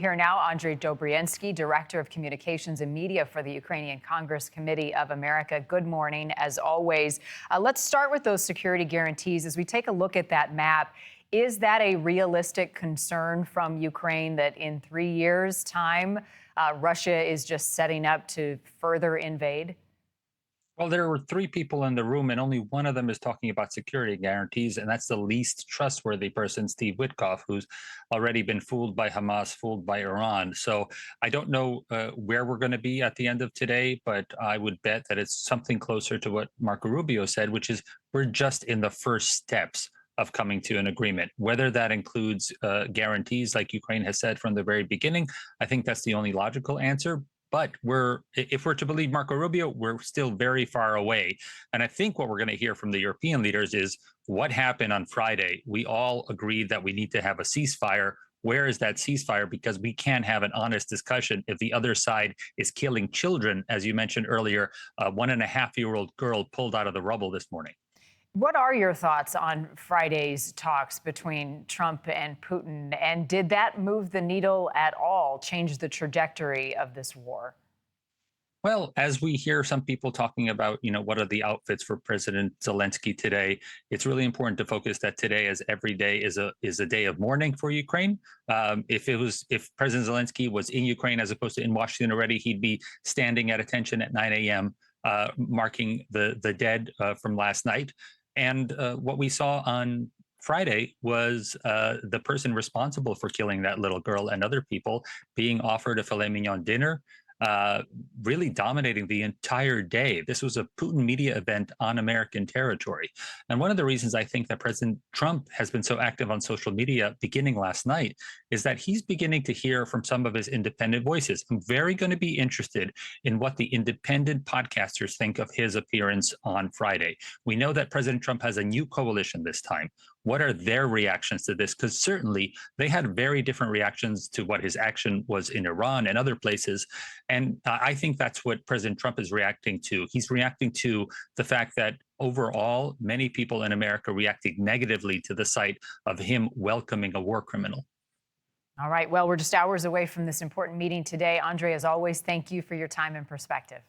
Here now, Andrij Dobriansky, Director of Communications and Media for the Ukrainian Congress Committee of America. Good morning, as always. Let's start with those security guarantees. As we take a look at that map, is that a realistic concern from Ukraine that in 3 years' time, Russia is just setting up to further invade? Well, there were three people in the room, and only one of them is talking about security guarantees, and that's the least trustworthy person, Steve Witkoff, who's already been fooled by Hamas, fooled by Iran. So I don't know where we're going to be at the end of today, but I would bet that it's something closer to what Marco Rubio said, which is we're just in the first steps of coming to an agreement. Whether that includes guarantees like Ukraine has said from the very beginning, I think that's the only logical answer. But if we're to believe Marco Rubio, we're still very far away. And I think what we're going to hear from the European leaders is what happened on Friday. We all agreed that we need to have a ceasefire. Where is that ceasefire? Because we can't have an honest discussion if the other side is killing children, as you mentioned earlier, a 1.5-year-old girl pulled out of the rubble this morning. What are your thoughts on Friday's talks between Trump and Putin? And did that move the needle at all, change the trajectory of this war? Well, as we hear some people talking about, what are the outfits for President Zelenskyy today, it's really important to focus that today, as every day, is a day of mourning for Ukraine. If President Zelenskyy was in Ukraine as opposed to in Washington already, he'd be standing at attention at 9 a.m. Marking the dead from last night. And what we saw on Friday was the person responsible for killing that little girl and other people being offered a filet mignon dinner, really dominating the entire day. This was a Putin media event on American territory. And one of the reasons I think that President Trump has been so active on social media beginning last night is that he's beginning to hear from some of his independent voices. I'm very going to be interested in what the independent podcasters think of his appearance on Friday. We know that President Trump has a new coalition this time. What are their reactions to this? Because certainly they had very different reactions to what his action was in Iran and other places. And I think that's what President Trump is reacting to. He's reacting to the fact that overall, many people in America reacted negatively to the sight of him welcoming a war criminal. All right. Well, we're just hours away from this important meeting today. Andrij, as always, thank you for your time and perspective.